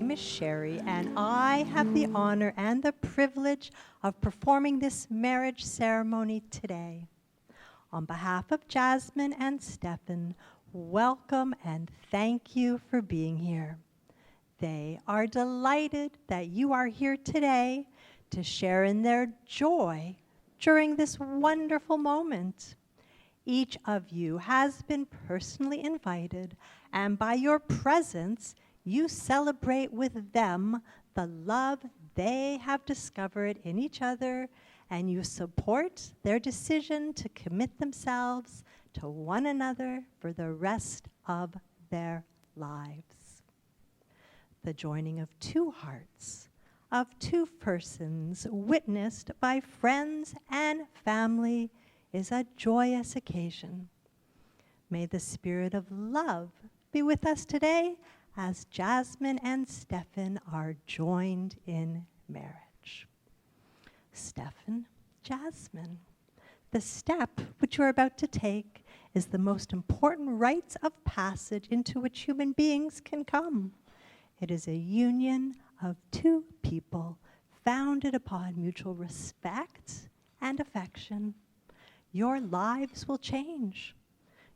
name is Sherry, and I have the honor and the privilege of performing this marriage ceremony today. On behalf of Jasmine and Stephen, welcome and thank you for being here. They are delighted that you are here today to share in their joy during this wonderful moment. Each of you has been personally invited, and by your presence, you celebrate with them the love they have discovered in each other, and you support their decision to commit themselves to one another for the rest of their lives. The joining of two hearts, of two persons, witnessed by friends and family, is a joyous occasion. May the spirit of love be with us today as Jasmine and Stephen are joined in marriage. Stephen, Jasmine, the step which you are about to take is the most important rites of passage into which human beings can come. It is a union of two people founded upon mutual respect and affection. Your lives will change.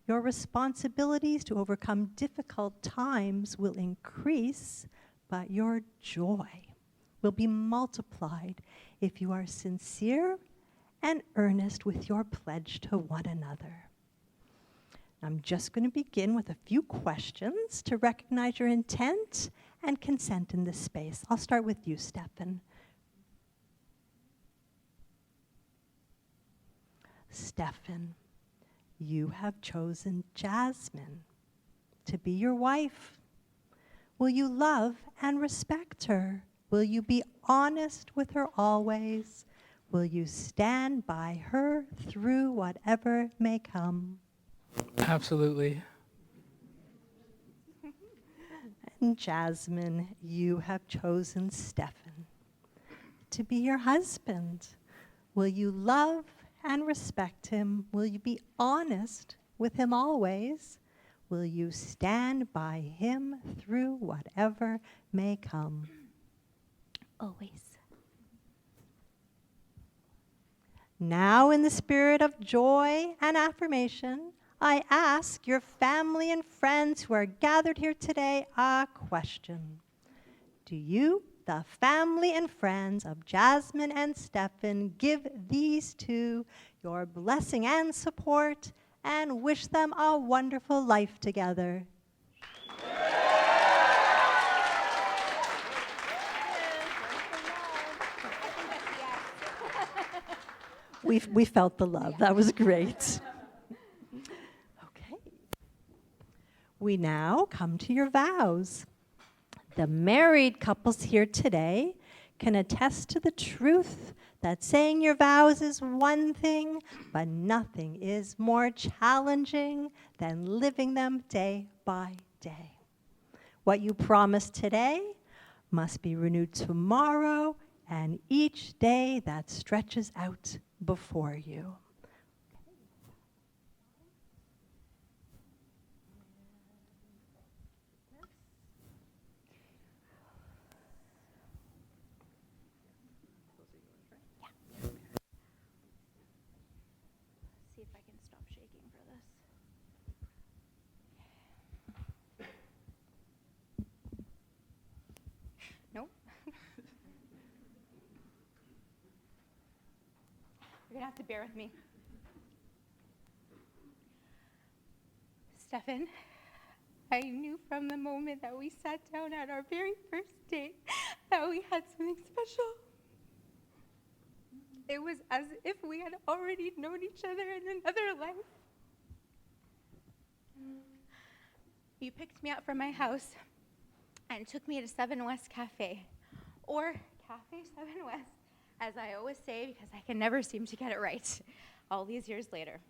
Your responsibilities to overcome difficult times will increase, but your joy will be multiplied if you are sincere and earnest with your pledge to one another. I'm just going to begin with a few questions to recognize your intent and consent in this space. I'll start with you, Stephen. Stephen, you have chosen Jasmine to be your wife. Will you love and respect her? Will you be honest with her always? Will you stand by her through whatever may come? Absolutely. And Jasmine, you have chosen Stephen to be your husband. Will you love and respect him? Will you be honest with him always? Will you stand by him through whatever may come? Always. Now, in the spirit of joy and affirmation, I ask your family and friends who are gathered here today a question. Do you, the family and friends of Jasmine and Stephen, give these two your blessing and support and wish them a wonderful life together? We felt the love. That was great. Okay. We now come to your vows. The married couples here today can attest to the truth that saying your vows is one thing, but nothing is more challenging than living them day by day. What you promise today must be renewed tomorrow and each day that stretches out before you. See if I can stop shaking for this. Nope. You're gonna have to bear with me. Stephen, I knew from the moment that we sat down at our very first date that we had something special. It was as if we had already known each other in another life. You picked me up from my house and took me to 7 West Cafe, or Cafe 7 West, as I always say, because I can never seem to get it right all these years later.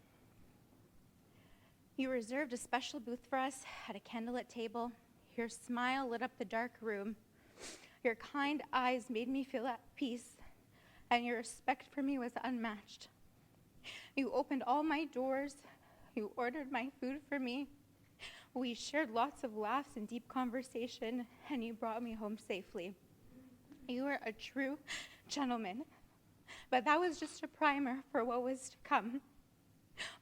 You reserved a special booth for us at a candlelit table. Your smile lit up the dark room. Your kind eyes made me feel at peace, and your respect for me was unmatched. You opened all my doors. You ordered my food for me. We shared lots of laughs and deep conversation, and you brought me home safely. You were a true gentleman. But that was just a primer for what was to come.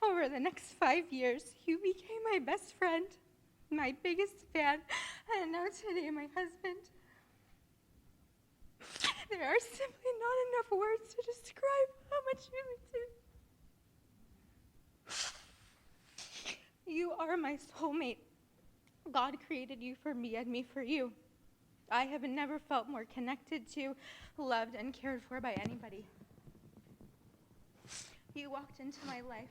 Over the next 5 years, you became my best friend, my biggest fan, and now today my husband. There are simply not enough words to describe how much you mean to me. You are my soulmate. God created you for me and me for you. I have never felt more connected to, loved, and cared for by anybody. You walked into my life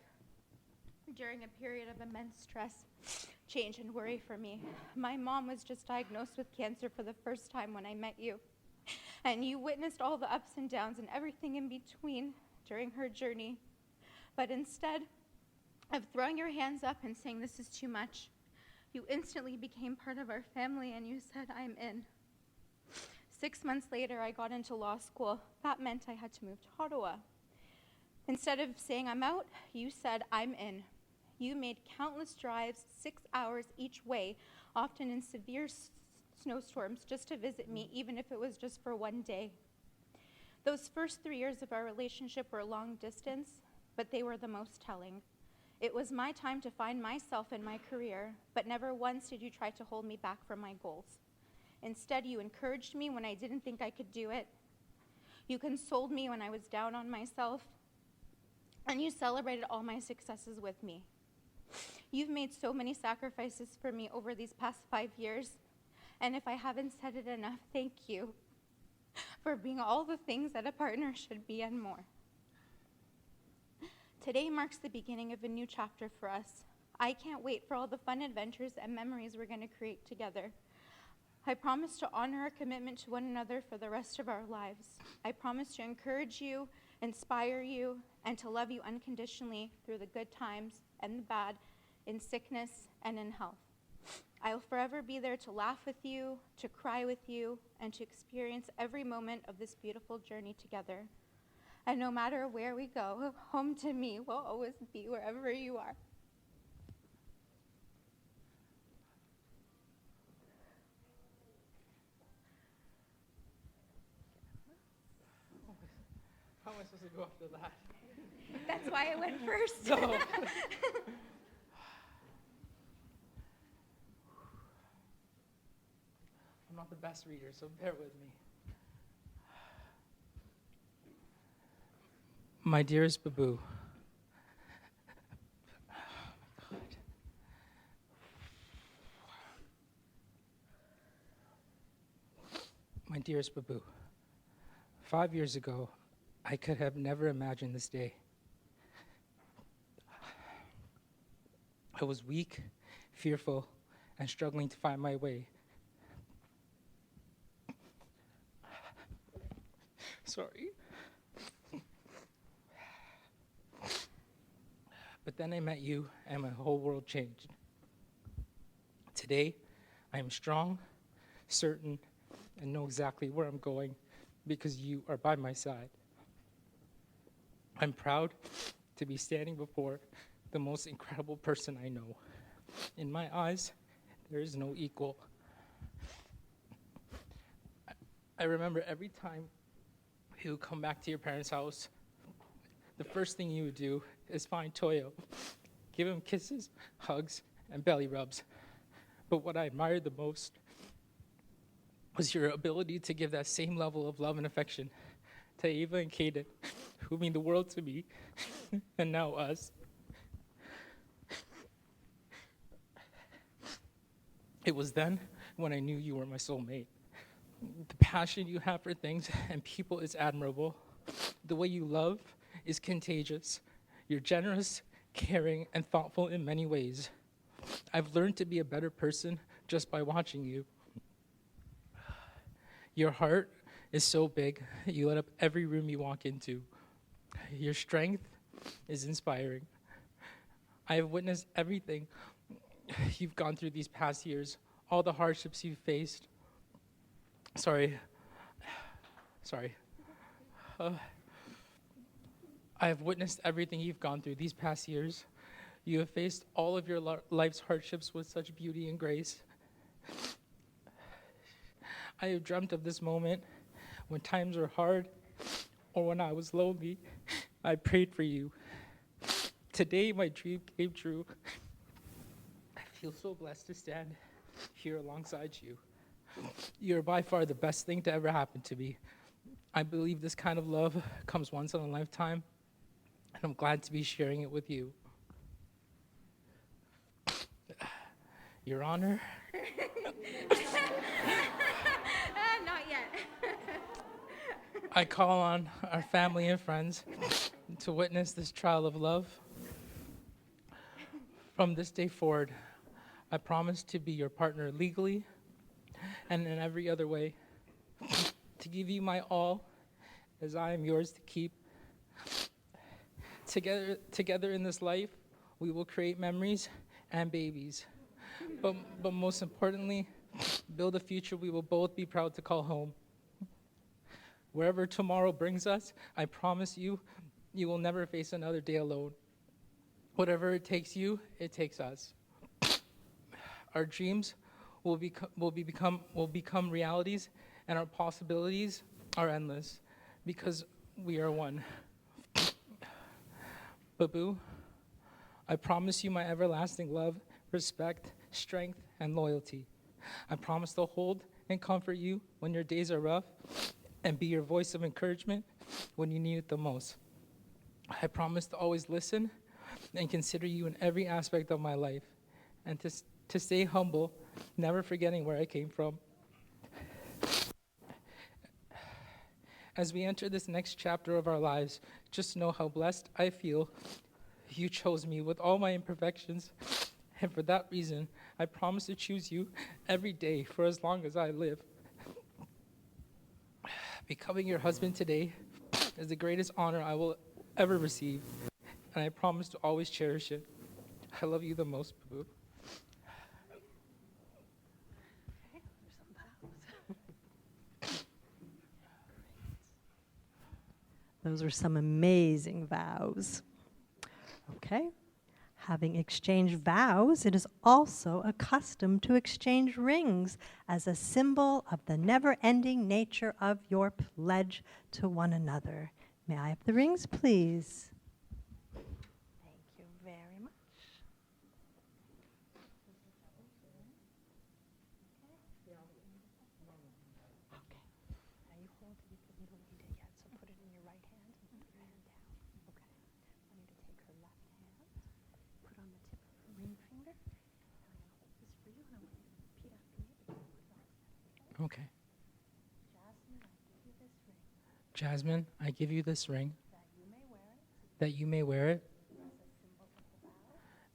during a period of immense stress, change, and worry for me. My mom was just diagnosed with cancer for the first time when I met you. And you witnessed all the ups and downs and everything in between during her journey. But instead of throwing your hands up and saying, "This is too much," you instantly became part of our family and you said, "I'm in." 6 months later, I got into law school. That meant I had to move to Ottawa. Instead of saying, "I'm out," you said, "I'm in." You made countless drives, 6 hours each way, often in severe snowstorms, just to visit me, even if it was just for one day. Those first 3 years of our relationship were long distance, but they were the most telling. It was my time to find myself in my career, but never once did you try to hold me back from my goals. Instead, you encouraged me when I didn't think I could do it. You consoled me when I was down on myself, and you celebrated all my successes with me. You've made so many sacrifices for me over these past 5 years, and if I haven't said it enough, thank you for being all the things that a partner should be and more. Today marks the beginning of a new chapter for us. I can't wait for all the fun adventures and memories we're going to create together. I promise to honor our commitment to one another for the rest of our lives. I promise to encourage you, inspire you, and to love you unconditionally through the good times and the bad, in sickness and in health. I will forever be there to laugh with you, to cry with you, and to experience every moment of this beautiful journey together. And no matter where we go, home to me will always be wherever you are. How am I supposed to go after that? That's why I went first. No. I'm not the best reader, so bear with me. My dearest Babu. My dearest Babu, 5 years ago, I could have never imagined this day. I was weak, fearful, and struggling to find my way. Sorry. But then I met you, and my whole world changed. Today, I am strong, certain, and know exactly where I'm going because you are by my side. I'm proud to be standing before the most incredible person I know. In my eyes, there is no equal. I remember every time you would come back to your parents' house, the first thing you would do is find Toyo, give him kisses, hugs, and belly rubs. But what I admired the most was your ability to give that same level of love and affection to Ava and Kaden, who mean the world to me, and now us. It was then when I knew you were my soulmate. The passion you have for things and people is admirable. The way you love is contagious. You're generous, caring, and thoughtful in many ways. I've learned to be a better person just by watching you. Your heart is so big, you light up every room you walk into. Your strength is inspiring. I have witnessed everything you've gone through these past years, all the hardships you've faced. Sorry. I have witnessed everything you've gone through these past years. You have faced all of your life's hardships with such beauty and grace. I have dreamt of this moment when times were hard or when I was lonely. I prayed for you. Today, my dream came true. I feel so blessed to stand here alongside you. You're by far the best thing to ever happen to me. I believe this kind of love comes once in a lifetime, and I'm glad to be sharing it with you. Your Honor, Not yet. I call on our family and friends to witness this trial of love. From this day forward, I promise to be your partner legally and in every other way, to give you my all as I am yours to keep. Together in this life, we will create memories and babies. But most importantly, build a future we will both be proud to call home. Wherever tomorrow brings us, I promise you, you will never face another day alone. Whatever it takes you, it takes us. Our dreams will become realities, and our possibilities are endless because we are one. Babu, I promise you my everlasting love, respect, strength, and loyalty. I promise to hold and comfort you when your days are rough and be your voice of encouragement when you need it the most. I promise to always listen and consider you in every aspect of my life, and to stay humble, never forgetting where I came from. As we enter this next chapter of our lives, just know how blessed I feel you chose me with all my imperfections, and for that reason, I promise to choose you every day for as long as I live. Becoming your husband today is the greatest honor I will ever receive, and I promise to always cherish it. I love you the most, Babu. Those are some amazing vows. Okay. Having exchanged vows, it is also a custom to exchange rings as a symbol of the never-ending nature of your pledge to one another. May I have the rings, please? Thank you very much. Okay. Now you hold it because you don't need it yet, so put it in your right hand and put your hand down. Okay. I want you to take her left hand, put on the tip of her ring finger. Now I'm going to hold this for you, and I want you to repeat after me. Okay. Jasmine, I give you this ring. Jasmine, I give you this ring. That you may wear it.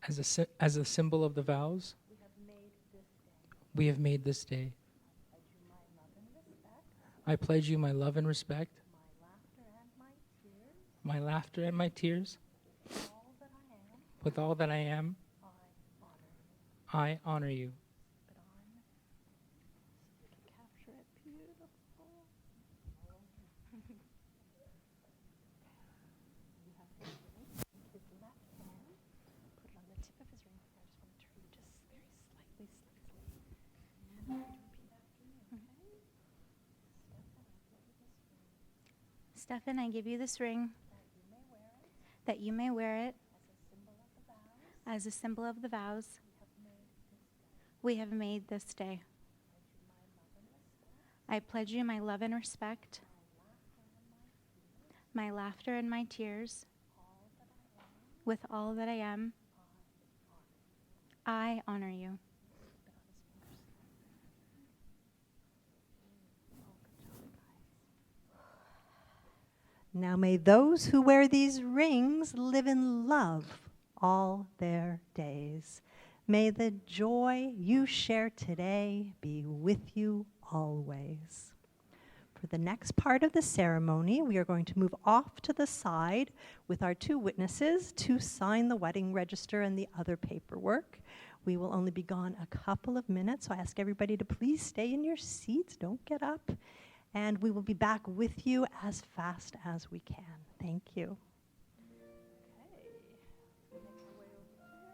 As a symbol of the vows. We have made this day. I pledge you my love and respect. My laughter and my tears. With all that I am. I honor you. Stephen, I give you this ring that you may wear it as a symbol of the vows we have made this day. I pledge you my love and respect, my laughter and my tears, with all that I am. I honor you. Now may those who wear these rings live in love all their days. May the joy you share today be with you always. For the next part of the ceremony, we are going to move off to the side with our two witnesses to sign the wedding register and the other paperwork. We will only be gone a couple of minutes, so I ask everybody to please stay in your seats. Don't get up. And we will be back with you as fast as we can. Thank you. Okay. Make our way over here.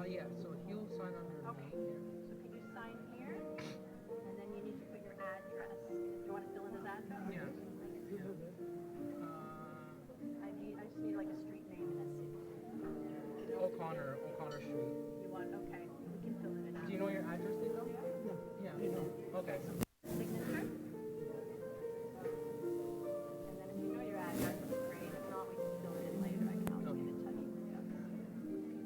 Yeah, so he'll sign under Okay. me here. So can you sign here? And then you need to put your address. Do you want to fill in his address? Yeah. I just need like a street name in that city. O'Connor Street. You want, okay, we can fill it in. Do you know your address, Leo? Yeah. Okay. Signature? And then if you know your address, it's great. If not, we can fill it in later. I can also get in touch with you.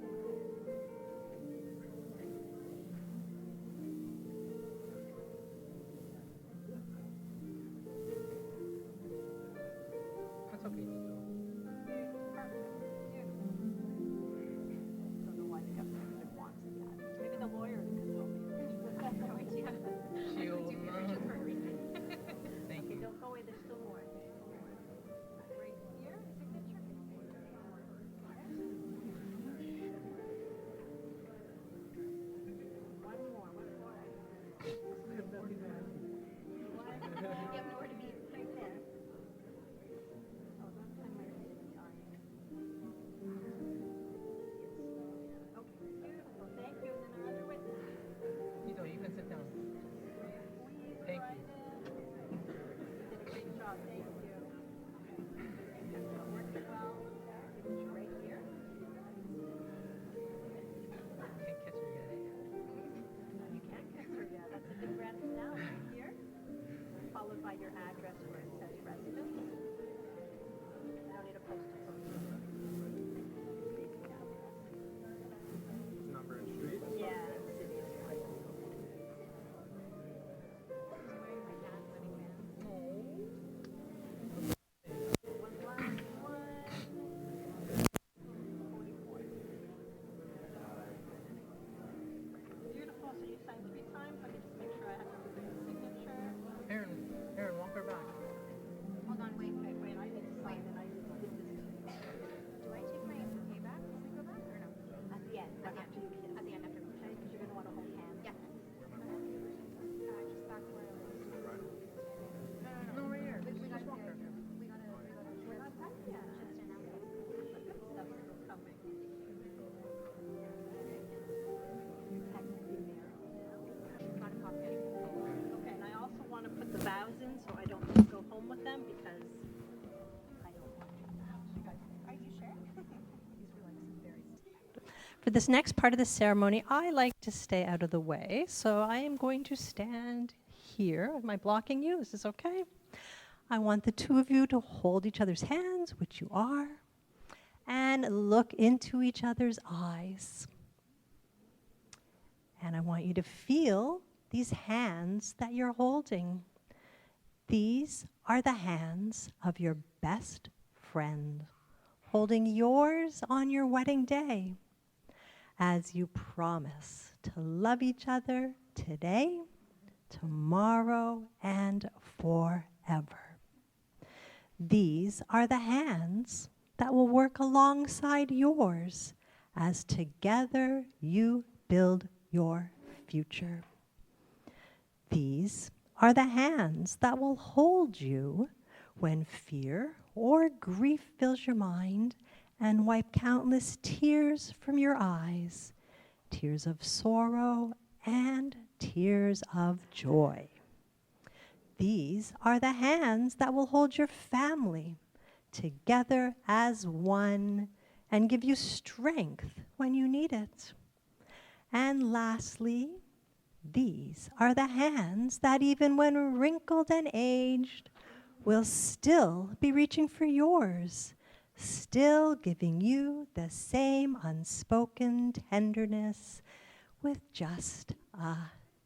That's okay, Nico. Don't know why the government wants the address. Maybe the lawyers can help you. I have no idea. She'll Do research for a reason. Thank Okay, you. don't go away. There's still more. Right here, signature. One more. You have nowhere to be. Right there. Oh, don't sign my name. Sorry. Okay, beautiful. Thank you. And then our other witness. Nico, you can sit down. Thank you. You did a great job. Thank you. Working well. Signature right here. Can't kiss her yet, eh? You can't kiss her yet. That's a good breath now. Right here. Followed by your address where it says residence. I don't need a postal code. Number and street. Yeah, city is right. One last one. 44. Beautiful. So you signed 3 times. Let me just make sure I have everybody's signature. Aaron, walk her back. Hold on, wait. Wait, I need to sign it. I need to give this to you. Do I take my pay back as I go back or no? At the end, right after you kiss. At the end after. Okay, because you're going to want to hold hands. Yeah. Just back where I was. No, right here. We got Just walk her. we gotta We're not done yet. just announce it. Good stuff still coming. Technically married. Got a copy. Okay, and I also want to put the vows in so I don't just go home with them because I don't want to. Are you sure? For this next part of the ceremony, I like to stay out of the way, so I am going to stand here. Am I blocking you? Is this okay? I want the two of you to hold each other's hands, which you are, and look into each other's eyes. And I want you to feel these hands that you're holding. These are the hands of your best friend, holding yours on your wedding day, as you promise to love each other today, tomorrow, and forever. These are the hands that will work alongside yours as together you build your future. These are the hands that will hold you when fear or grief fills your mind and wipe countless tears from your eyes, tears of sorrow and tears of joy. These are the hands that will hold your family together as one and give you strength when you need it. And lastly, these are the hands that even when wrinkled and aged will still be reaching for yours, still giving you the same unspoken tenderness with just a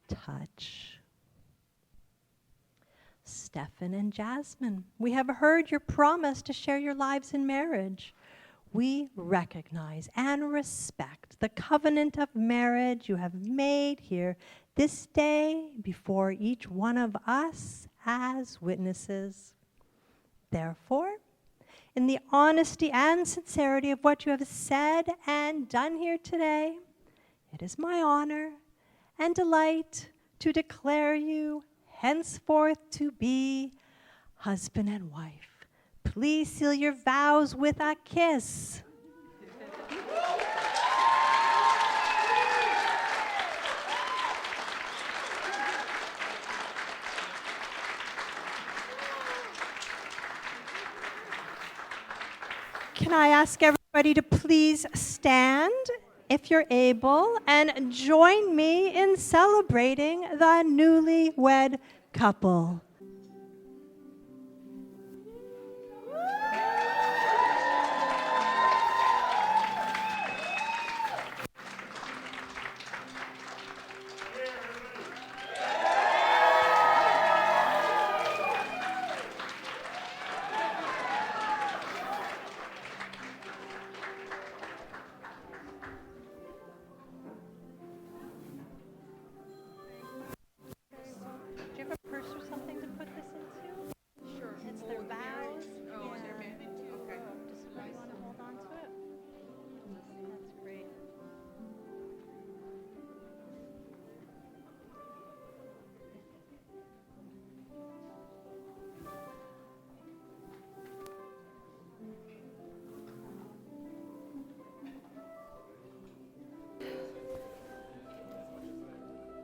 touch. Stephen and Jasmine, we have heard your promise to share your lives in marriage. We recognize and respect the covenant of marriage you have made here this day before each one of us as witnesses. Therefore, in the honesty and sincerity of what you have said and done here today, it is my honor and delight to declare you henceforth to be husband and wife. Please seal your vows with a kiss. Can I ask everybody to please stand if you're able and join me in celebrating the newlywed couple. Do you have a purse or something to put this into? Sure. It's their vows. Oh, yeah. Okay. Just you want to hold on to it? That's great.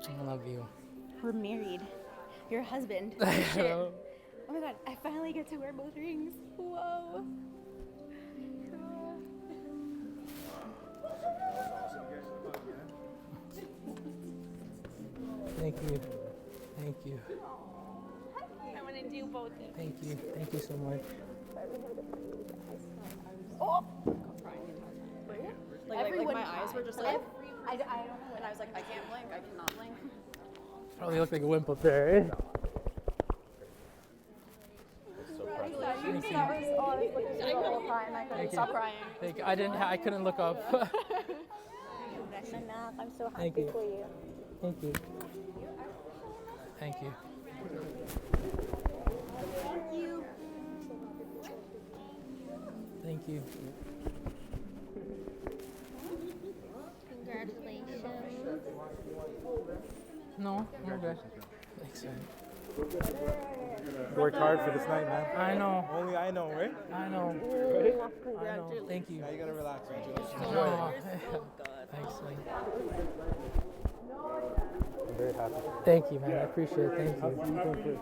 I love you. We're married. You're a husband. Shit. Oh my god, I finally get to wear both rings. Whoa. Cool. Thank you. Thank you. I want to do both. Thank you. Thank you so much. Oh! Like my eyes were just like, I don't know. And I was like, I can't blink, I cannot blink. Probably look like a wimp up there, eh? I stop crying. Thank you. I couldn't look up. I'm so happy Thank you. for you. Thank you. Thank you. Thank you. Congratulations. No, we're good. Thanks, man. Worked hard for this night, man. I know. Only I know, right? I know. I know. Thank you. Now you gotta relax, man. Oh, thanks, man. I'm very happy. Thank you, man. I appreciate it. Thank you.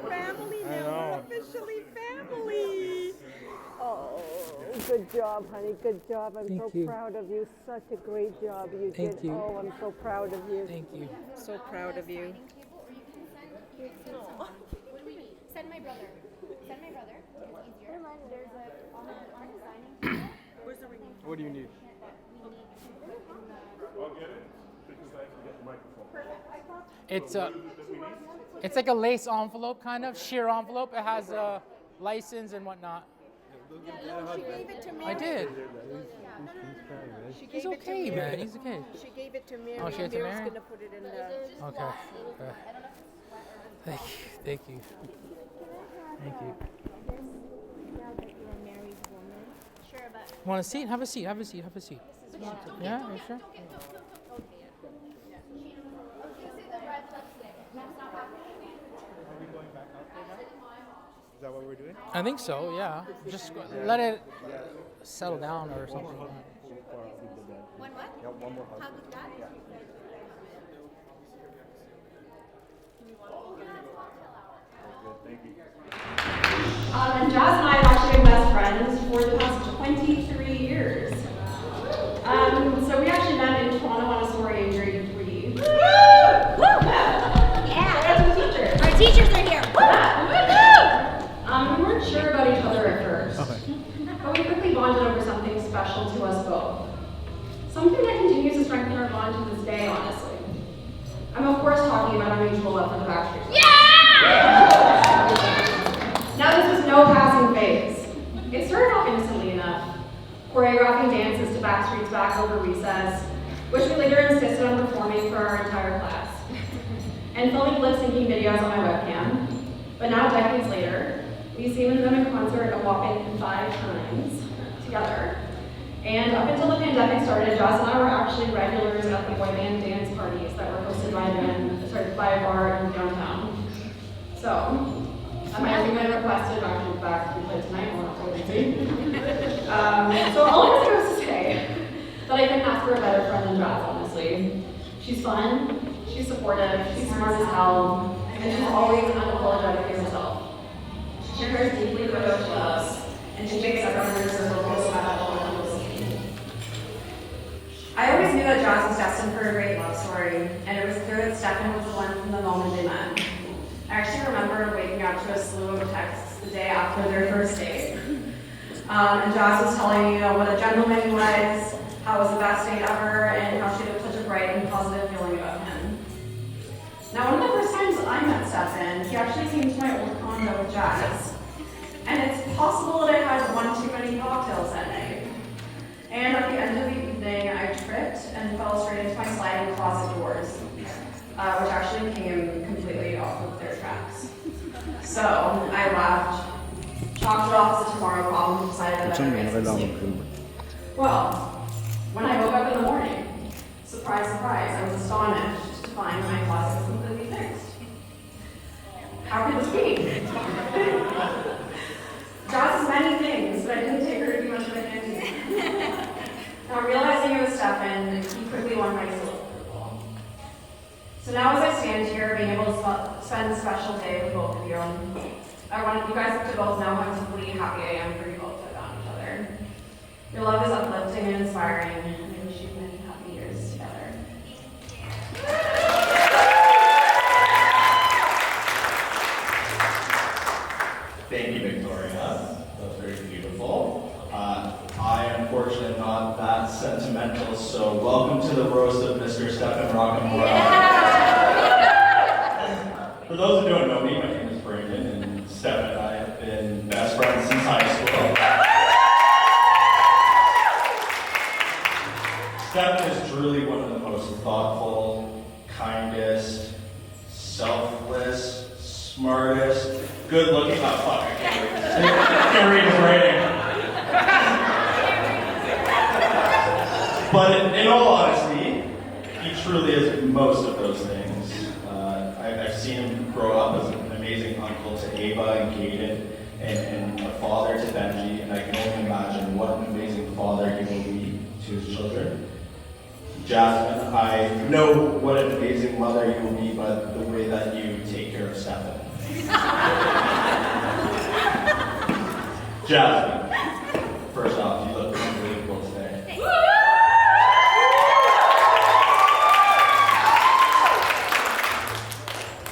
Family I now, know. we're officially family. Oh, good job, honey. Good job. I'm Thank so you. proud of you. Such a great job you Thank did. you. Oh, I'm so proud of you. Thank you. So proud of you. Send my brother. Send my brother. It's easier. There's a on the signing. Where's the ring? What do you need? It's like a lace envelope, kind of sheer envelope. It has a license and whatnot. She gave it to me. I did. She He's gave it to okay, Mary. man. He's okay. She gave it to Mary. Oh, she gave it to Mary's Mary? gonna put it in the. Okay. Okay. Thank you. Thank you. Thank you. Now that you're a married woman. Sure, but Want a seat? Have a seat. Have a seat. Have a seat. Yeah. Are you sure? Is that what we're doing? I think so. Yeah. Just let it settle down or something. one what? Yeah, one more hug. Hug with dad? Thank you. And Jas and I have actually been best friends for the past 23 years. So we actually met in Toronto on a soiree in grade 3. Woo! Yeah! Our teachers. Our teachers are here. We weren't sure about each other at first, but we quickly bonded over something special to us both. Something that continues to strengthen our bond to this day, honestly. I'm of course talking about our mutual love for the Backstreet Boys. Now this was no passing phase. It started off innocently enough, choreographing dances to Backstreet's Back over recess, which we later insisted on performing for our entire class, and filming lip-syncing videos on my webcam. But now, decades later, we've seen them in concert a whopping 5 times together. And up until the pandemic started, Jas and I were actually regulars at the boy band dance parties that were hosted by a bar in downtown. So, my husband requested actually back to play tonight, we're not so busy. So all I have to say that I couldn't ask for a better friend than Jas, honestly. She's fun, she's supportive, she's smart as hell, and she's always unapologetic herself. She cares deeply for those she out to a slew of texts the day after their first date. And Jas was telling me what a gentleman he was, how it was the best date ever, and how she had such a bright and positive feeling about him. Now, one of the first times I met Stephen, he actually came to my old condo with Jas. And it's possible that I had one too many cocktails that night. And at the end of the evening, I tripped and fell straight into my sliding closet doors, which actually came completely off of their tracks. So I laughed, chalked it off as a tomorrow problem, and decided that I would get some sleep. Well, when I woke up in the morning, surprise, surprise, I was astonished to find my closet was completely fixed. How could this be? Jas is many things, but I didn't take her to be much of a handy. Now, realizing it was Stephen, he quickly won my seal approval. So now as I stand here, being able to spend a special day with both of you, I want you guys to both know how deeply happy I am for you both to have found each other. Your love is uplifting and inspiring, and I wish you many happy years together. Thank you, Victoria. That was very beautiful. I am unfortunately not that sentimental, so welcome to the roast of Mr. Stephen Rockamora. For those who don't know me, my name is Brandon, and Stephen and I have been best friends since high school. Stephen is truly one of the most thoughtful, kindest, selfless, smartest, good-looking. Oh fuck! I can't read his writing. But in all honesty, he truly is most of those things. I've seen him grow up as an amazing uncle to Ava and Kaden, and a father to Benji, and I can only imagine what an amazing father he will be to his children. Jasmine, I know what an amazing mother you will be by the way that you take care of Stephen. Jasmine, first off, you look unbelievable today.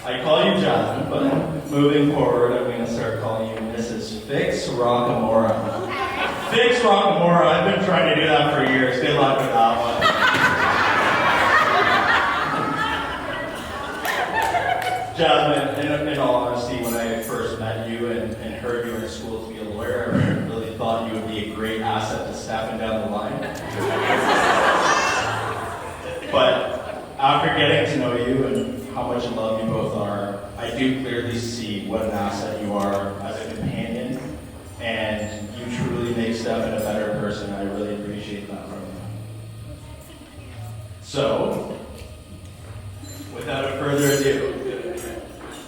I call you Jasmine, but moving forward, I'm going to start calling you Mrs. Fix Rockamora. Fix Rockamora, I've been trying to do that for years. Good luck with that one. Jasmine, in all honesty, when I first met you and heard you were in school to be a lawyer, I really thought you would be a great asset to Stephen down the line. But after getting to know you and how much in love you both are, I do clearly see what an asset you are as a companion, and you truly make Stephen a better person. I really appreciate that from you. So, without further ado,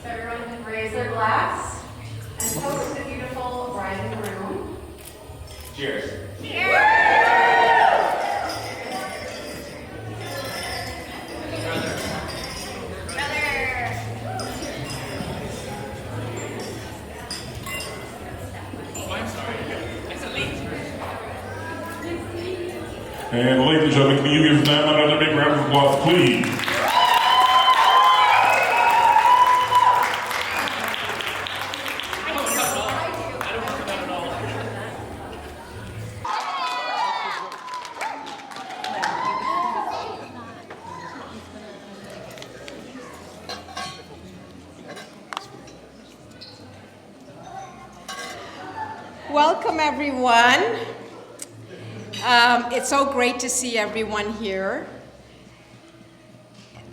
Everyone can raise their glass and toast the beautiful bride and groom. cheers. And ladies and gentlemen, can you give them another big round of applause, please? Welcome, everyone. It's so great to see everyone here.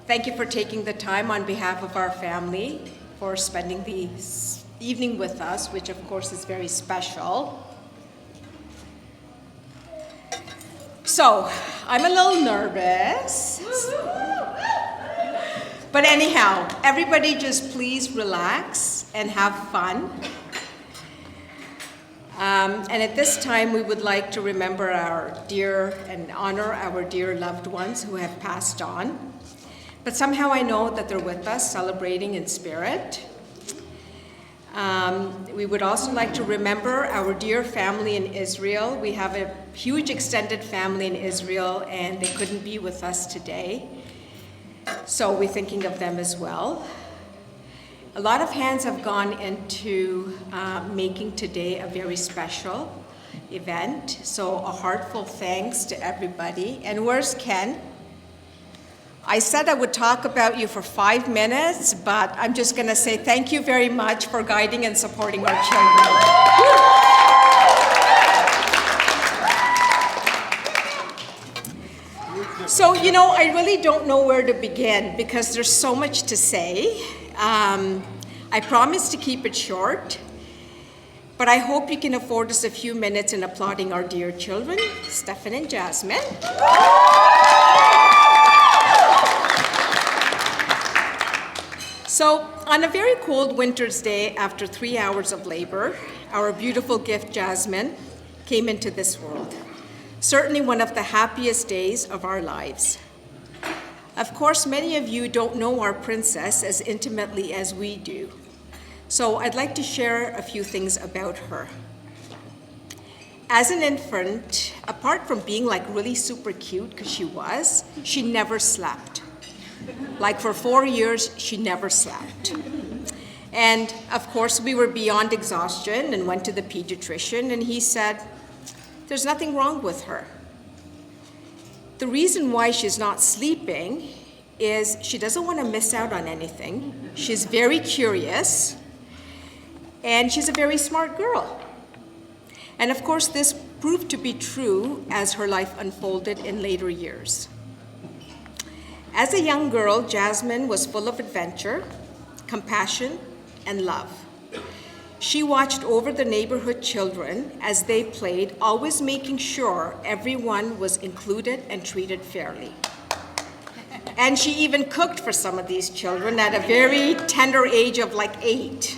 Thank you for taking the time on behalf of our family for spending the evening with us, which of course is very special. So, I'm a little nervous. But anyhow, everybody just please relax and have fun. And at this time, we would like to remember our dear and honor our dear loved ones who have passed on. But somehow I know that they're with us, celebrating in spirit. We would also like to remember our dear family in Israel. We have a huge extended family in Israel, and they couldn't be with us today. So we're thinking of them as well. A lot of hands have gone into making today a very special event. So a heartfelt thanks to everybody. And where's Ken? I said I would talk about you for 5 minutes, but I'm just going to say thank you very much for guiding and supporting our children. So, you know, I really don't know where to begin because there's so much to say. I promise to keep it short, but I hope you can afford us a few minutes in applauding our dear children, Stephen and Jasmine. So, on a very cold winter's day, after 3 hours of labor, our beautiful gift, Jasmine, came into this world. Certainly one of the happiest days of our lives. Of course, many of you don't know our princess as intimately as we do. So I'd like to share a few things about her. As an infant, apart from being like really super cute, because she never slept. Like for 4 years, she never slept. And of course, we were beyond exhaustion and went to the pediatrician, and he said, there's nothing wrong with her. The reason why she's not sleeping is she doesn't want to miss out on anything. She's very curious, and she's a very smart girl. And of course, this proved to be true as her life unfolded in later years. As a young girl, Jasmine was full of adventure, compassion, and love. She watched over the neighborhood children as they played, always making sure everyone was included and treated fairly. And she even cooked for some of these children at a very tender age of like 8.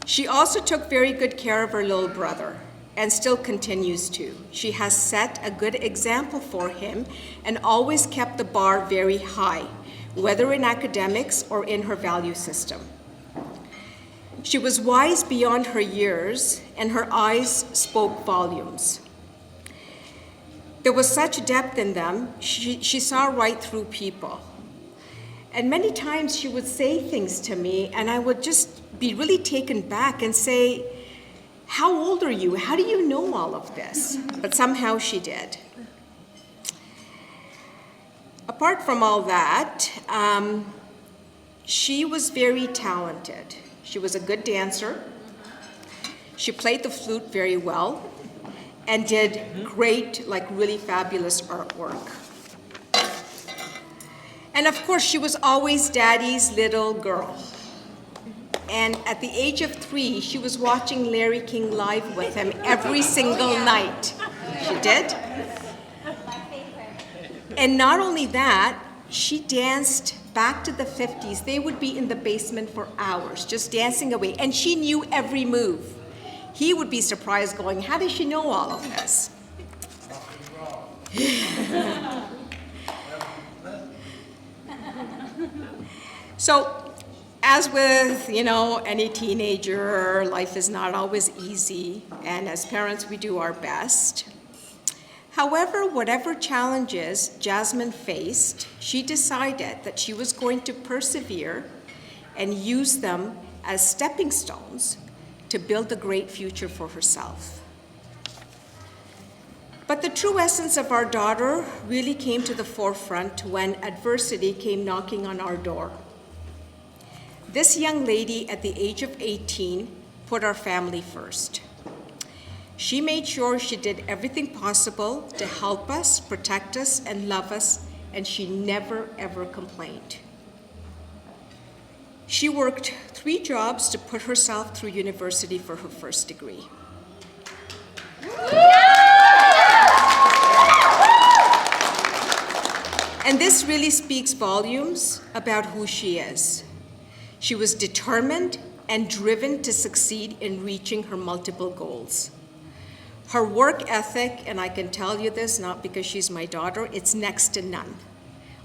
She also took very good care of her little brother and still continues to. She has set a good example for him and always kept the bar very high, whether in academics or in her value system. She was wise beyond her years, and her eyes spoke volumes. There was such depth in them, she saw right through people. And many times she would say things to me, and I would just be really taken back and say, how old are you? How do you know all of this? But somehow she did. Apart from all that, she was very talented. She was a good dancer. She played the flute very well and did great, like really fabulous artwork. And of course, she was always Daddy's little girl. And at the age of 3, she was watching Larry King live with him every single night. She did. And not only that, she danced back to the 50s. They would be in the basement for hours, just dancing away. And she knew every move. He would be surprised going, how does she know all of this? So, as with, any teenager, life is not always easy. And as parents, we do our best. However, whatever challenges Jasmine faced, she decided that she was going to persevere and use them as stepping stones to build a great future for herself. But the true essence of our daughter really came to the forefront when adversity came knocking on our door. This young lady at the age of 18 put our family first. She made sure she did everything possible to help us, protect us, and love us, and she never, ever complained. She worked 3 jobs to put herself through university for her first degree. And this really speaks volumes about who she is. She was determined and driven to succeed in reaching her multiple goals. Her work ethic, and I can tell you this not because she's my daughter, it's next to none.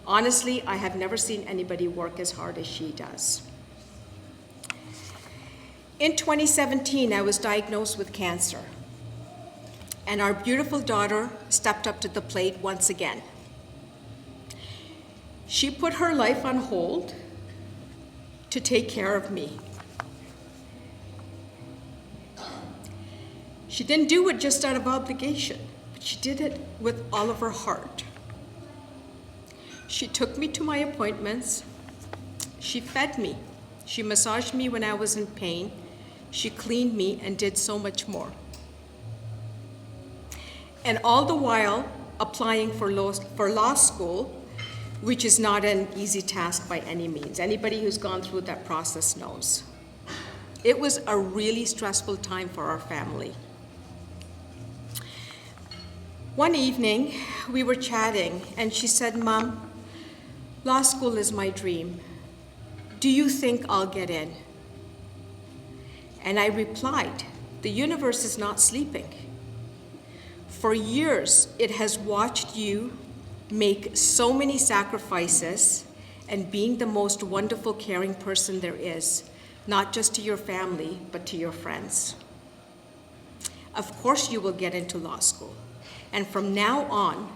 Honestly, I have never seen anybody work as hard as she does. In 2017, I was diagnosed with cancer, and our beautiful daughter stepped up to the plate once again. She put her life on hold to take care of me. She didn't do it just out of obligation, but she did it with all of her heart. She took me to my appointments. She fed me. She massaged me when I was in pain. She cleaned me and did so much more. And all the while applying for law school, which is not an easy task by any means. Anybody who's gone through that process knows. It was a really stressful time for our family. One evening, we were chatting, and she said, "Mom, law school is my dream. Do you think I'll get in?" And I replied, "The universe is not sleeping. For years, it has watched you make so many sacrifices and being the most wonderful, caring person there is, not just to your family, but to your friends. Of course you will get into law school. And from now on,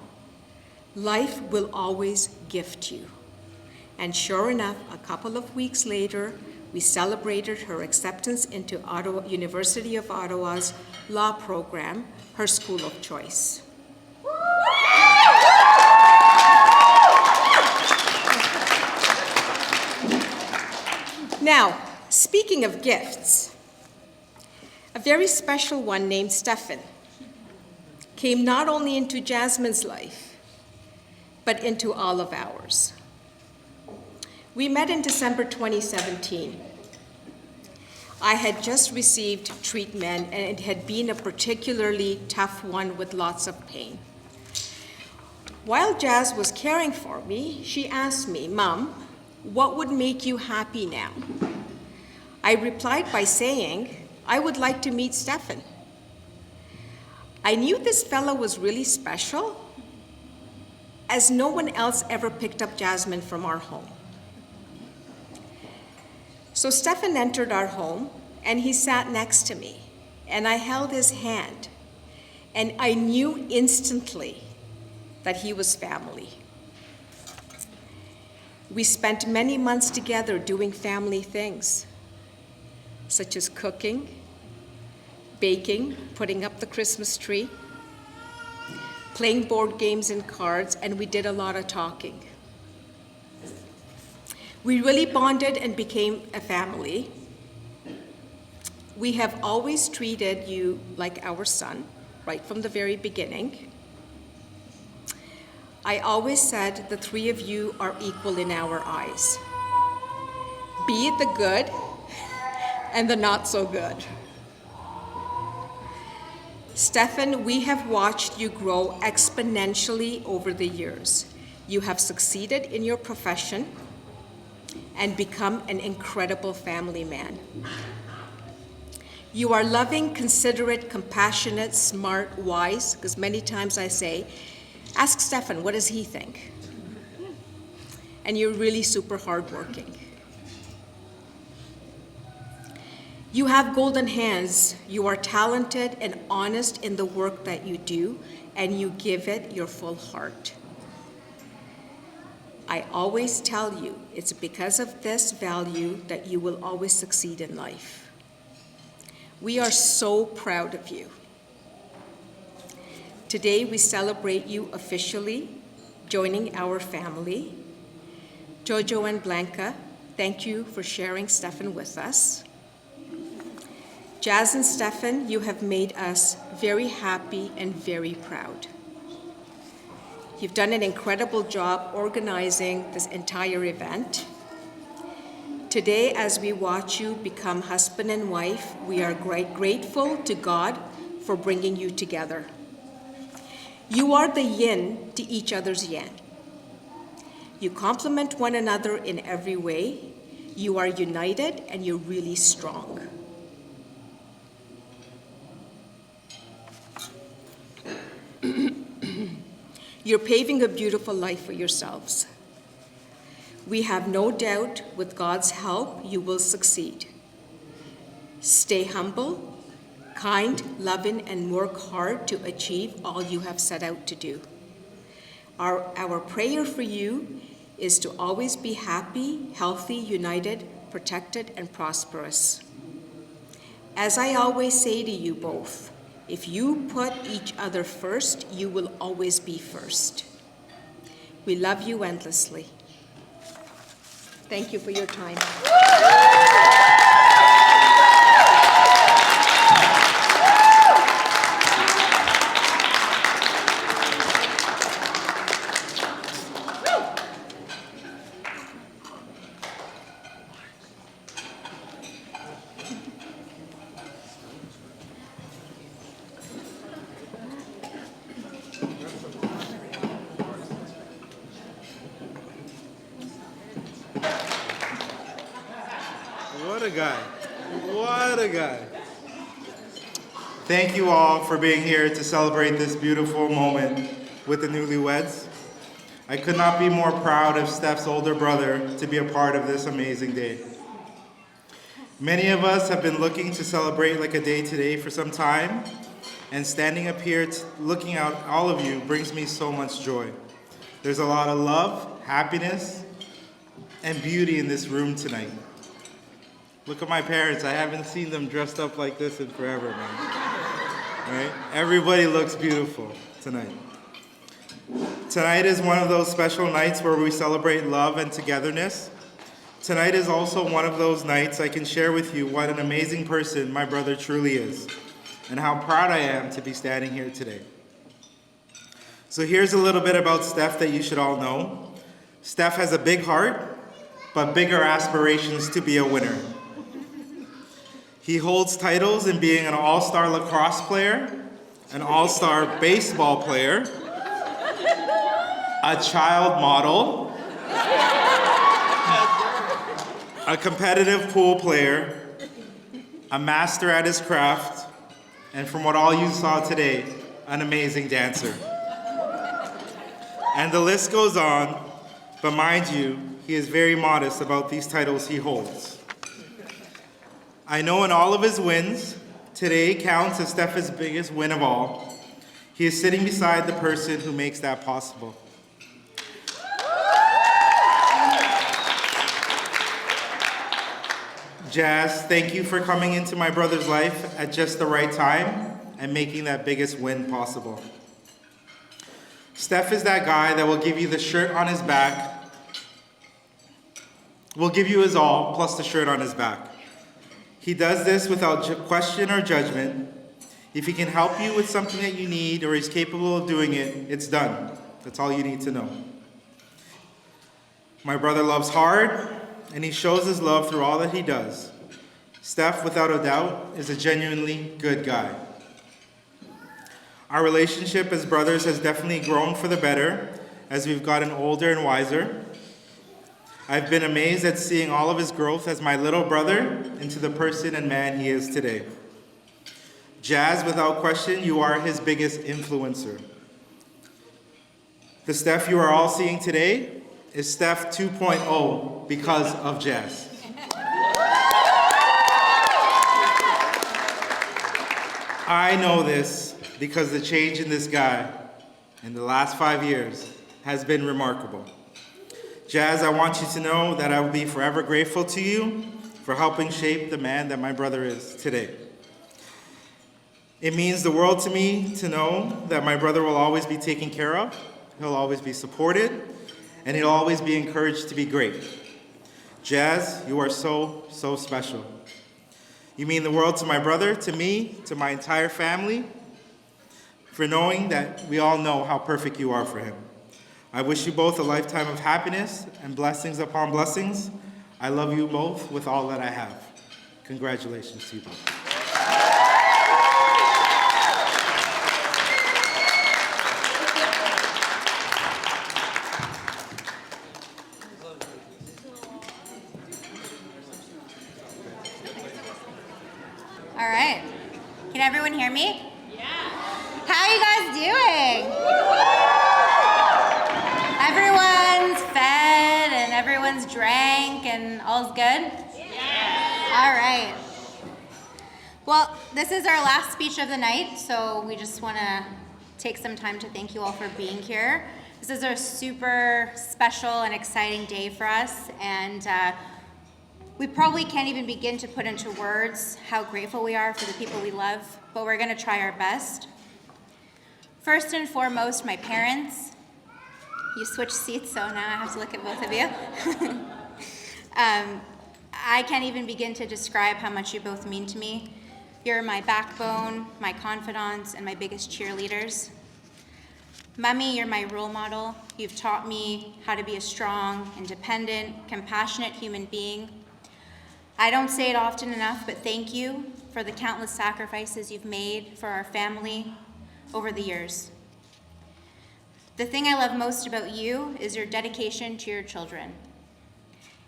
life will always gift you." And sure enough, a couple of weeks later, we celebrated her acceptance into University of Ottawa's law program, her school of choice. Now, speaking of gifts, a very special one named Stephen came not only into Jasmine's life, but into all of ours. We met in December 2017. I had just received treatment, and it had been a particularly tough one with lots of pain. While Jas was caring for me, she asked me, "Mom, what would make you happy now?" I replied by saying, "I would like to meet Stephen." I knew this fellow was really special, as no one else ever picked up Jasmine from our home. So Stephen entered our home, and he sat next to me, and I held his hand, and I knew instantly that he was family. We spent many months together doing family things, such as cooking, baking, putting up the Christmas tree, playing board games and cards, and we did a lot of talking. We really bonded and became a family. We have always treated you like our son, right from the very beginning. I always said the three of you are equal in our eyes, be it the good and the not so good. Stephen, we have watched you grow exponentially over the years. You have succeeded in your profession and become an incredible family man. You are loving, considerate, compassionate, smart, wise, because many times I say, ask Stephen, what does he think? And you're really super hardworking. You have golden hands. You are talented and honest in the work that you do, and you give it your full heart. I always tell you, it's because of this value that you will always succeed in life. We are so proud of you. Today, we celebrate you officially joining our family. Jojo and Blanca, thank you for sharing Stephen with us. Jas and Stephen, you have made us very happy and very proud. You've done an incredible job organizing this entire event. Today, as we watch you become husband and wife, we are grateful to God for bringing you together. You are the yin to each other's yang. You complement one another in every way. You are united and you're really strong. You're paving a beautiful life for yourselves. We have no doubt, with God's help, you will succeed. Stay humble, kind, loving, and work hard to achieve all you have set out to do. Our prayer for you is to always be happy, healthy, united, protected, and prosperous. As I always say to you both, if you put each other first, you will always be first. We love you endlessly. Thank you for your time. What a guy. What a guy. Thank you all for being here to celebrate this beautiful moment with the newlyweds. I could not be more proud of Steph's older brother to be a part of this amazing day. Many of us have been looking to celebrate like a day today for some time, and standing up here looking at all of you brings me so much joy. There's a lot of love, happiness, and beauty in this room tonight. Look at my parents. I haven't seen them dressed up like this in forever, man. Right? Everybody looks beautiful tonight. Tonight is one of those special nights where we celebrate love and togetherness. Tonight is also one of those nights I can share with you what an amazing person my brother truly is, and how proud I am to be standing here today. So here's a little bit about Steph that you should all know. Steph has a big heart, but bigger aspirations to be a winner. He holds titles in being an all-star lacrosse player, an all-star baseball player, a child model, a competitive pool player, a master at his craft, and from what all you saw today, an amazing dancer. And the list goes on, but mind you, he is very modest about these titles he holds. I know in all of his wins, today counts as Steph's biggest win of all. He is sitting beside the person who makes that possible. Jas, thank you for coming into my brother's life at just the right time and making that biggest win possible. Steph is that guy that will give you the shirt on his back, will give you his all, plus the shirt on his back. He does this without question or judgment. If he can help you with something that you need or he's capable of doing it, it's done. That's all you need to know. My brother loves hard, and he shows his love through all that he does. Steph, without a doubt, is a genuinely good guy. Our relationship as brothers has definitely grown for the better as we've gotten older and wiser. I've been amazed at seeing all of his growth as my little brother into the person and man he is today. Jas, without question, you are his biggest influencer. The Steph you are all seeing today is Steph 2.0 because of Jas. I know this because the change in this guy in the last 5 years has been remarkable. Jas, I want you to know that I will be forever grateful to you for helping shape the man that my brother is today. It means the world to me to know that my brother will always be taken care of, he'll always be supported, and he'll always be encouraged to be great. Jas, you are so, so special. You mean the world to my brother, to me, to my entire family, for knowing that we all know how perfect you are for him. I wish you both a lifetime of happiness and blessings upon blessings. I love you both with all that I have. Congratulations to you both. All right. Can everyone hear me? Yeah. How are you guys doing? Everyone's fed and everyone's drank and all's good? Yeah. All right. Well, this is our last speech of the night, so we just want to take some time to thank you all for being here This is a super special and exciting day for us, and we probably can't even begin to put into words how grateful we are for the people we love, but we're going to try our best. First and foremost, my parents. You switched seats, so now I have to look at both of you. I can't even begin to describe how much you both mean to me. You're my backbone, my confidants, and my biggest cheerleaders. Mummy, you're my role model. You've taught me how to be a strong, independent, compassionate human being. I don't say it often enough, but thank you for the countless sacrifices you've made for our family over the years. The thing I love most about you is your dedication to your children.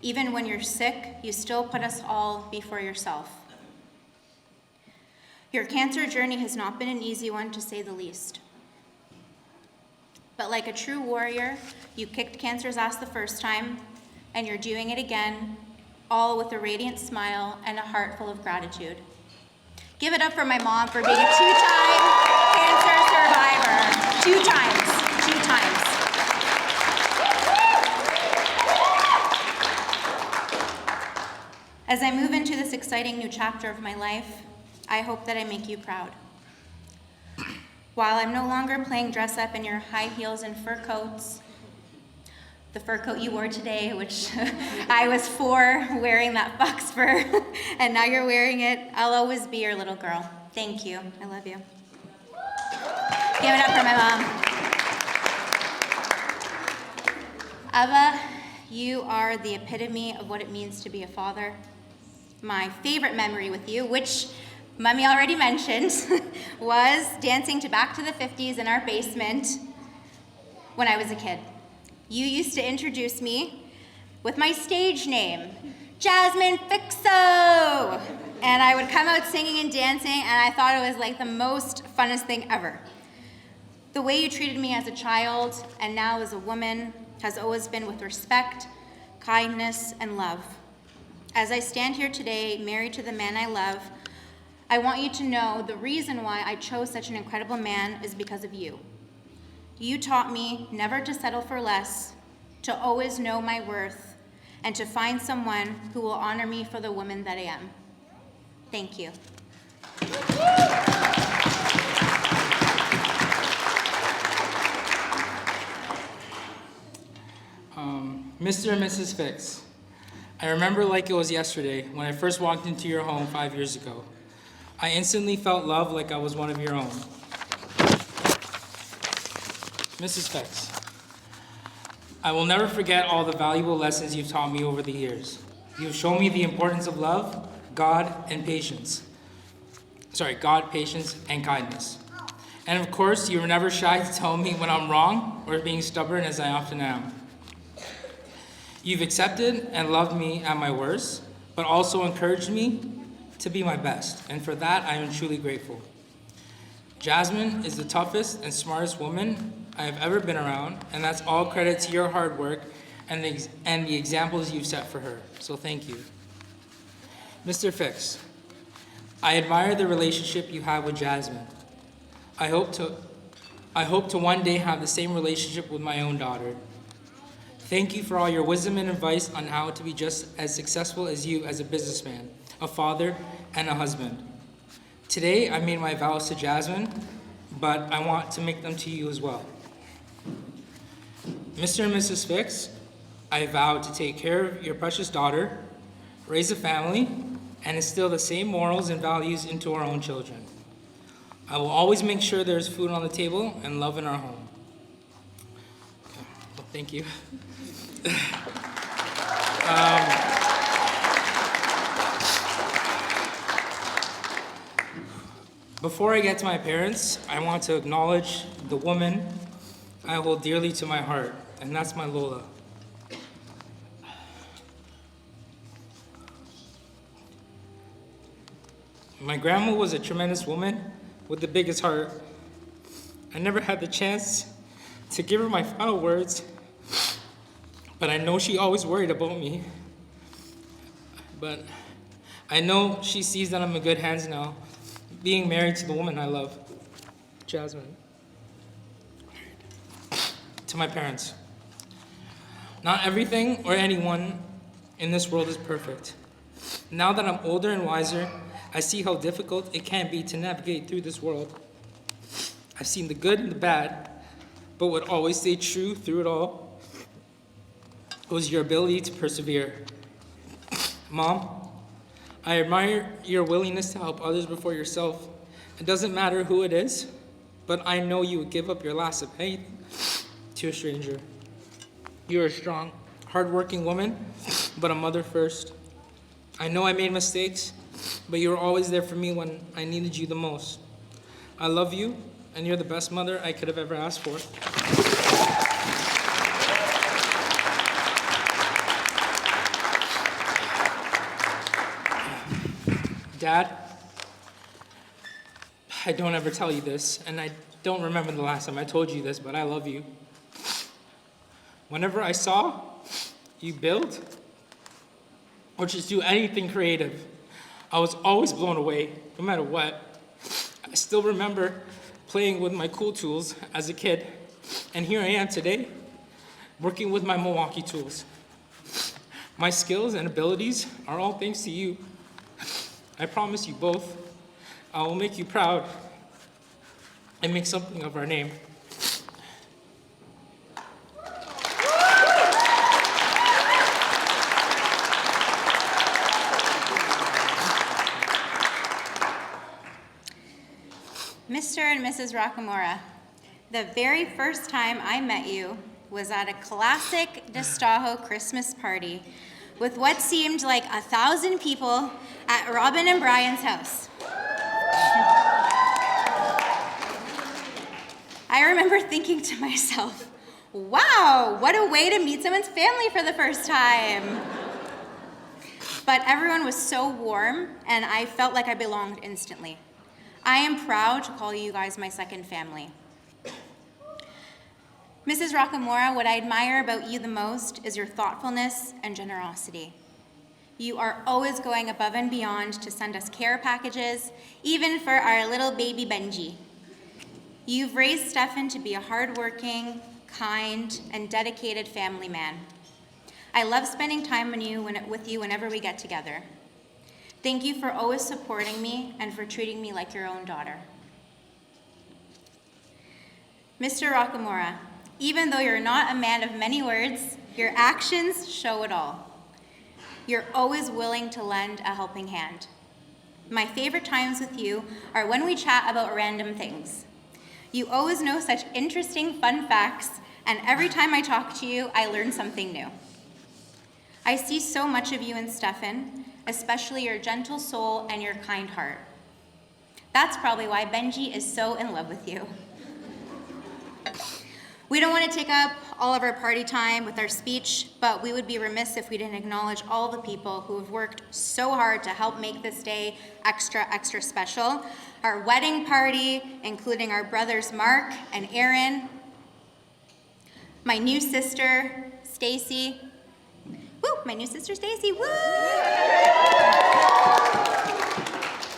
Even when you're sick, you still put us all before yourself. Your cancer journey has not been an easy one, to say the least. But like a true warrior, you kicked cancer's ass the first time, and you're doing it again, all with a radiant smile and a heart full of gratitude. Give it up for my mom for being a two-time cancer survivor. Two times. As I move into this exciting new chapter of my life, I hope that I make you proud. While I'm no longer playing dress up in your high heels and fur coats, the fur coat you wore today, which I was 4 wearing that fox fur, and now you're wearing it, I'll always be your little girl. Thank you. I love you. Give it up for my mom. Ava, you are the epitome of what it means to be a father. My favorite memory with you, which Mummy already mentioned, was dancing to Back to the 50s in our basement when I was a kid. You used to introduce me with my stage name, Jasmine Fixo! And I would come out singing and dancing, and I thought it was like the most funnest thing ever. The way you treated me as a child, and now as a woman, has always been with respect, kindness, and love. As I stand here today, married to the man I love, I want you to know the reason why I chose such an incredible man is because of you. You taught me never to settle for less, to always know my worth, and to find someone who will honor me for the woman that I am. Thank you. Mr. and Mrs. Fix, I remember like it was yesterday when I first walked into your home 5 years ago. I instantly felt love like I was one of your own. Mrs. Fix, I will never forget all the valuable lessons you've taught me over the years. You've shown me the importance of love, God, patience, and kindness. And of course, you were never shy to tell me when I'm wrong or being stubborn as I often am. You've accepted and loved me at my worst, but also encouraged me to be my best, and for that I am truly grateful. Jasmine is the toughest and smartest woman I have ever been around, and that's all credit to your hard work and the examples you've set for her, so thank you. Mr. Fix, I admire the relationship you have with Jasmine. I hope to one day have the same relationship with my own daughter. Thank you for all your wisdom and advice on how to be just as successful as you as a businessman, a father, and a husband. Today, I made my vows to Jasmine, but I want to make them to you as well. Mr. and Mrs. Fix, I vow to take care of your precious daughter, raise a family, and instill the same morals and values into our own children. I will always make sure there's food on the table and love in our home. Well, thank you. Before I get to my parents, I want to acknowledge the woman I hold dearly to my heart, and that's my Lola. My grandma was a tremendous woman with the biggest heart. I never had the chance to give her my final words, but I know she always worried about me. But I know she sees that I'm in good hands now, being married to the woman I love, Jasmine. To To my parents, not everything or anyone in this world is perfect. Now that I'm older and wiser, I see how difficult it can be to navigate through this world. I've seen the good and the bad, but what always stayed true through it all was your ability to persevere. Mom, I admire your willingness to help others before yourself. It doesn't matter who it is, but I know you would give up your last of anything to a stranger. You're a strong, hardworking woman, but a mother first. I know I made mistakes, but you were always there for me when I needed you the most. I love you, and you're the best mother I could have ever asked for. Dad, I don't ever tell you this, and I don't remember the last time I told you this, but I love you. Whenever I saw you build or just do anything creative, I was always blown away, no matter what. I still remember playing with my cool tools as a kid, and here I am today, working with my Milwaukee tools. My skills and abilities are all thanks to you. I promise you both, I will make you proud and make something of our name. Mr. and Mrs. Rockamora, the very first time I met you was at a classic Destajo Christmas party with what seemed like 1,000 people at Robin and Brian's house. I remember thinking to myself, wow, what a way to meet someone's family for the first time. But everyone was so warm, and I felt like I belonged instantly. I am proud to call you guys my second family. Mrs. Rockamora, what I admire about you the most is your thoughtfulness and generosity. You are always going above and beyond to send us care packages, even for our little baby Benji. You've raised Stephen to be a hardworking, kind, and dedicated family man. I love spending time with you whenever we get together. Thank you for always supporting me and for treating me like your own daughter. Mr. Rockamora, even though you're not a man of many words, your actions show it all. You're always willing to lend a helping hand. My favorite times with you are when we chat about random things. You always know such interesting, fun facts, and every time I talk to you, I learn something new. I see so much of you in Stephen, especially your gentle soul and your kind heart. That's probably why Benji is so in love with you. We don't want to take up all of our party time with our speech, but we would be remiss if we didn't acknowledge all the people who have worked so hard to help make this day extra, extra special. Our wedding party, including our brothers Mark and Aaron, my new sister, Stacy. Woo, my new sister, Stacy, woo!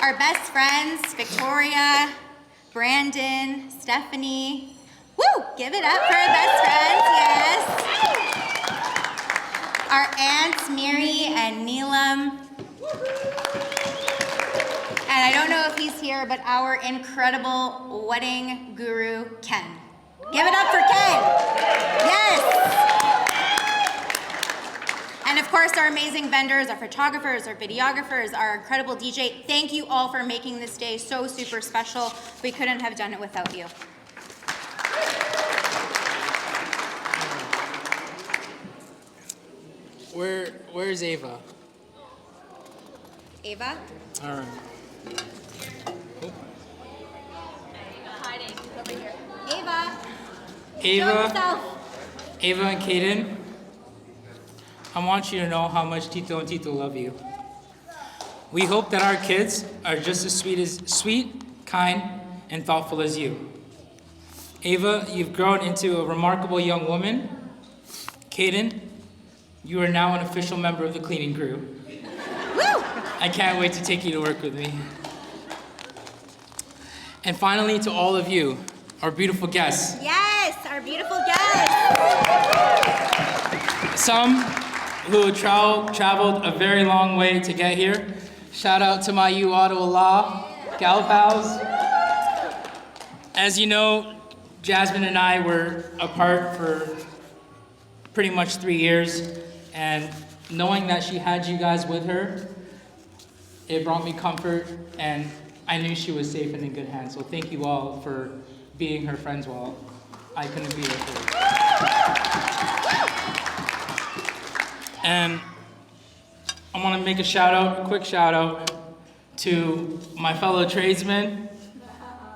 Our best friends, Victoria, Brandon, Stephanie. Woo, give it up for our best friends, yes. Our aunts, Mary and Neelam. And I don't know if he's here, but our incredible wedding guru, Ken. Give it up for Ken. Yes. And of course, our amazing vendors, our photographers, our videographers, our incredible DJ. Thank you all for making this day so super special. We couldn't have done it without you. Where's Ava? Ava? All right. Oh. Hiding over here. Ava. Show Ava, yourself. Ava and Kaden, I want you to know how much Tito and Tito love you. We hope that our kids are just as sweet, kind, and thoughtful as you. Ava, you've grown into a remarkable young woman. Kaden, you are now an official member of the cleaning crew. Woo! I can't wait to take you to work with me. And finally, to all of you, our beautiful guests. Yes, our beautiful guests. Some who traveled a very long way to get here. Shout out to my U Ottawa Law gal pals. As you know, Jasmine and I were apart for pretty much 3 years, and knowing that she had you guys with her, it brought me comfort, and I knew she was safe and in good hands. So thank you all for being her friends while I couldn't be with her. And I want to make a quick shout out to my fellow tradesmen.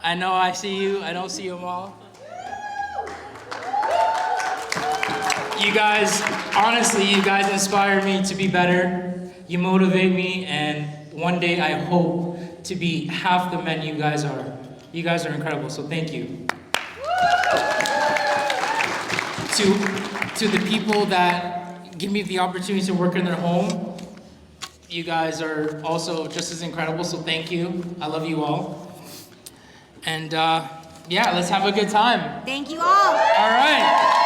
I know I see you, I don't see them all. You guys, honestly, you guys inspire me to be better. You motivate me, and one day I hope to be half the men you guys are. You guys are incredible, so thank you. To the people that give me the opportunity to work in their home, you guys are also just as incredible, so thank you. I love you all. And yeah, let's have a good time. Thank you all. All right.